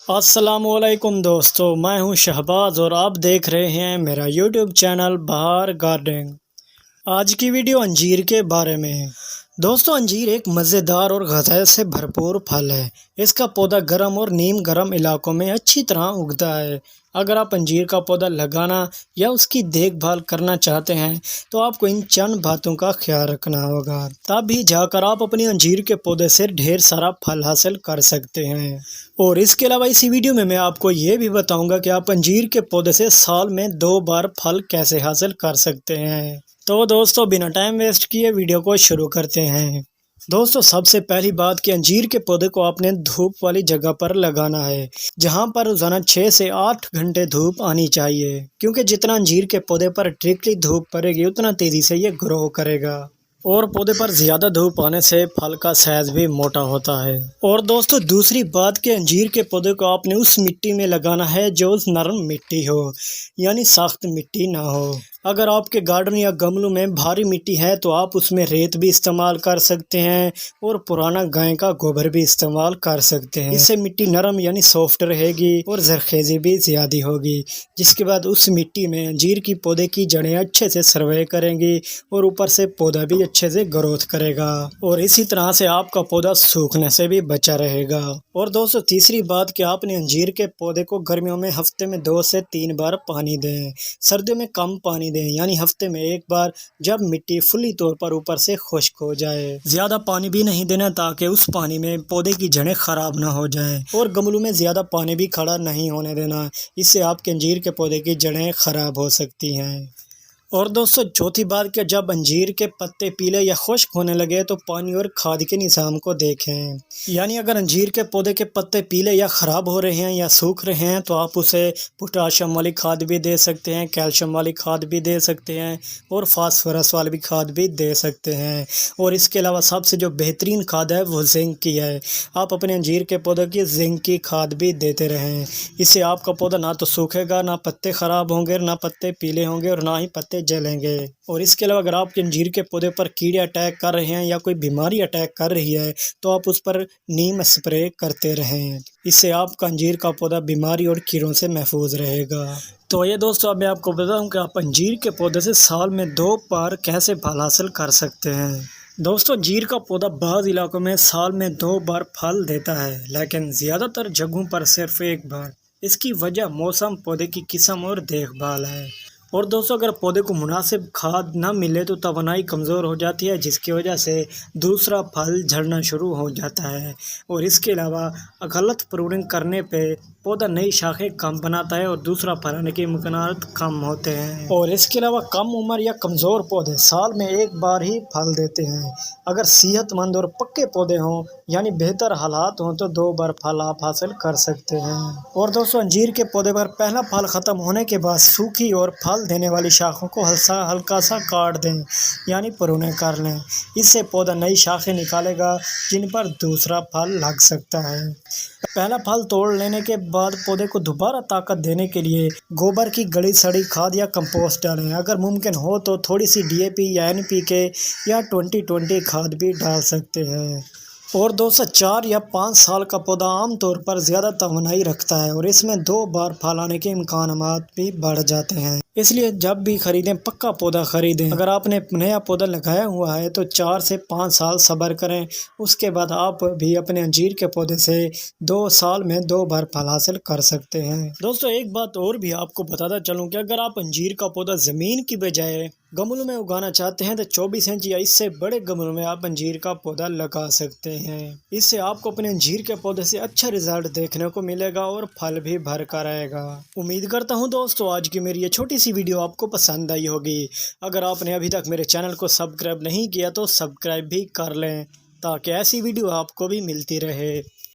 السلام علیکم دوستو، میں ہوں شہباز اور آپ دیکھ رہے ہیں میرا یوٹیوب چینل بہار گارڈننگ۔ آج کی ویڈیو انجیر کے بارے میں ہے۔ دوستو، انجیر ایک مزیدار اور غذائیت سے بھرپور پھل ہے۔ اس کا پودا گرم اور نیم گرم علاقوں میں اچھی طرح اگتا ہے۔ اگر آپ انجیر کا پودا لگانا یا اس کی دیکھ بھال کرنا چاہتے ہیں تو آپ کو ان چند باتوں کا خیال رکھنا ہوگا، تب بھی جا کر آپ اپنی انجیر کے پودے سے ڈھیر سارا پھل حاصل کر سکتے ہیں۔ اور اس کے علاوہ اسی ویڈیو میں آپ کو یہ بھی بتاؤں گا کہ آپ انجیر کے پودے سے سال میں 2 بار پھل کیسے حاصل کر سکتے ہیں۔ تو دوستو، بنا ٹائم ویسٹ کیے ویڈیو کو شروع کرتے ہیں۔ دوستو، سب سے پہلی بات کہ انجیر کے پودے کو آپ نے دھوپ والی جگہ پر لگانا ہے، جہاں پر روزانہ 6 سے 8 گھنٹے دھوپ آنی چاہیے، کیونکہ جتنا انجیر کے پودے پر ڈائریکٹلی دھوپ پڑے گی اتنا تیزی سے یہ گرو کرے گا، اور پودے پر زیادہ دھوپ آنے سے پھل کا سائز بھی موٹا ہوتا ہے۔ اور دوستو، دوسری بات کہ انجیر کے پودے کو آپ نے اس مٹی میں لگانا ہے جو نرم مٹی ہو، یعنی سخت مٹی نہ ہو۔ اگر آپ کے گارڈن یا گملوں میں بھاری مٹی ہے تو آپ اس میں ریت بھی استعمال کر سکتے ہیں اور پرانا گائے کا گوبر بھی استعمال کر سکتے ہیں۔ اس سے مٹی نرم یعنی سافٹ رہے گی اور زرخیزی بھی زیادہ ہوگی، جس کے بعد اس مٹی میں انجیر کی پودے کی جڑیں اچھے سے سروے کریں گی اور اوپر سے پودا بھی اچھے سے گروتھ کرے گا، اور اسی طرح سے آپ کا پودا سوکھنے سے بھی بچا رہے گا۔ اور دوستو، تیسری بات کہ آپ نے انجیر کے پودے کو گرمیوں میں ہفتے میں 2 سے 3 بار پانی دیں، سردیوں میں کم پانی دیں، یعنی ہفتے میں 1 بار، جب مٹی فلی طور پر اوپر سے خشک ہو جائے۔ زیادہ پانی بھی نہیں دینا تاکہ اس پانی میں پودے کی جڑیں خراب نہ ہو جائیں، اور گملوں میں زیادہ پانی بھی کھڑا نہیں ہونے دینا، اس سے آپ کے انجیر کے پودے کی جڑیں خراب ہو سکتی ہیں۔ اور دوستو، چوتھی بات کہ جب انجیر کے پتے پیلے یا خشک ہونے لگے تو پانی اور کھاد کے نظام کو دیکھیں، یعنی اگر انجیر کے پودے کے پتے پیلے یا خراب ہو رہے ہیں یا سوکھ رہے ہیں تو آپ اسے پوٹاشیم والی کھاد بھی دے سکتے ہیں، کیلشیم والی کھاد بھی دے سکتے ہیں، اور فاسفورس والی بھی کھاد بھی دے سکتے ہیں۔ اور اس کے علاوہ سب سے جو بہترین کھاد ہے وہ زنک کی ہے، آپ اپنے انجیر کے پودوں کی زنک کی کھاد بھی دیتے رہیں۔ اس سے آپ کا پودا نہ تو سوکھے گا، نہ پتے خراب ہوں گے، نہ پتے پیلے ہوں گے، اور نہ ہی پتے جلیں گے۔ اور اس کے علاوہ اگر آپ کے انجیر کے پودے پر کیڑے اٹیک کر رہے ہیں یا کوئی بیماری اٹیک کر رہی ہے تو آپ اس پر نیم اسپرے کرتے رہیں، اس سے آپ کا انجیر کا پودا بیماری اور کیڑوں سے محفوظ رہے گا۔ تو یہ دوستو، اب میں آپ کو بتاؤں کہ آپ انجیر کے پودے سے سال میں 2 بار کیسے پھل حاصل کر سکتے ہیں۔ دوستو، انجیر کا پودا بعض علاقوں میں سال میں 2 بار پھل دیتا ہے، لیکن زیادہ تر جگہوں پر صرف 1 بار۔ اس کی وجہ موسم، پودے کی قسم اور دیکھ بھال ہے۔ اور دوستو، اگر پودے کو مناسب کھاد نہ ملے تو توانائی کمزور ہو جاتی ہے، جس کی وجہ سے دوسرا پھل جھڑنا شروع ہو جاتا ہے۔ اور اس کے علاوہ غلط پروننگ کرنے پہ پودا نئی شاخیں کم بناتا ہے اور دوسرا پھل آنے کے امکانات کم ہوتے ہیں۔ اور اس کے علاوہ کم عمر یا کمزور پودے سال میں 1 بار ہی پھل دیتے ہیں۔ اگر صحت مند اور پکے پودے ہوں، یعنی بہتر حالات ہوں، تو 2 بار پھل آپ حاصل کر سکتے ہیں۔ اور دوستو، انجیر کے پودے پر پہلا پھل ختم ہونے کے بعد سوکھی اور پھل دینے والی شاخوں کو ہلکا سا کاٹ دیں، یعنی پرونے کر لیں۔ اس سے پودا نئی شاخیں نکالے گا جن پر دوسرا پھل لگ سکتا ہے۔ پہلا پھل توڑ لینے کے بعد پودے کو دوبارہ طاقت دینے کے لیے گوبر کی گلی سڑی کھاد یا کمپوسٹ ڈالیں۔ اگر ممکن ہو تو تھوڑی سی DAP یا NPK یا 20-20 کھاد بھی ڈال سکتے ہیں۔ اور دوستو، 4 یا 5 سال کا پودا عام طور پر زیادہ توانائی رکھتا ہے اور اس میں 2 بار پھل آنے کے امکانات بھی بڑھ جاتے ہیں۔ اس لیے جب بھی خریدیں پکا پودا خریدیں۔ اگر آپ نے نیا پودا لگایا ہوا ہے تو 4 سے 5 سال صبر کریں، اس کے بعد آپ بھی اپنے انجیر کے پودے سے 2 سال میں 2 بار پھل حاصل کر سکتے ہیں۔ دوستو، ایک بات اور بھی آپ کو بتاتا چلوں کہ اگر آپ انجیر کا پودا زمین کی بجائے گملوں میں اگانا چاہتے ہیں تو 24 انچ یا اس سے بڑے گملوں میں آپ انجیر کا پودا لگا سکتے ہیں۔ اس سے آپ کو اپنے انجیر کے پودے سے اچھا رزلٹ دیکھنے کو ملے گا اور پھل بھی بھر کر آئے گا۔ امید کرتا ہوں دوستو آج کی میری یہ چھوٹی سی ویڈیو آپ کو پسند آئی ہوگی۔ اگر آپ نے ابھی تک میرے چینل کو سبسکرائب نہیں کیا تو سبسکرائب بھی کر لیں تاکہ ایسی ویڈیو آپ کو بھی ملتی رہے۔